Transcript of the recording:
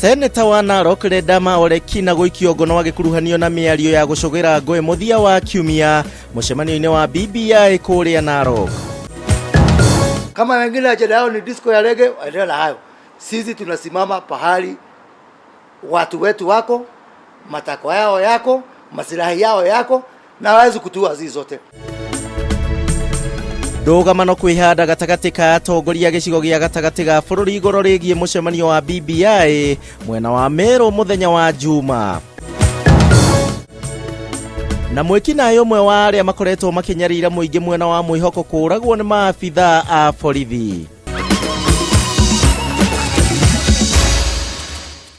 Seneta wa Narok Ledama Olekina guikio ngono wa gikuruhanio na miario ya gucogera ngoe muthia wa kiumia mucemanio-ini wa BBI kuria Narok. Kama wengine ajenda yao ni disco ya reggae, waendelea na hayo. Sisi tunasimama pahali watu wetu wako, matakwa yao yako, masilahi yao yako, na hawezi kutua zizi zote. Ndugamano kwihanda gatagati ka atongoria gicigo gia gatagati ga bururi igoro rigie mucemanio wa BBI mwena wa Meru muthenya wa Juma. Na mwikinayo umwe wa aria makoretwo makinyarira muingi mwena wa mwihoko kuragwo ni maabitha a borithi.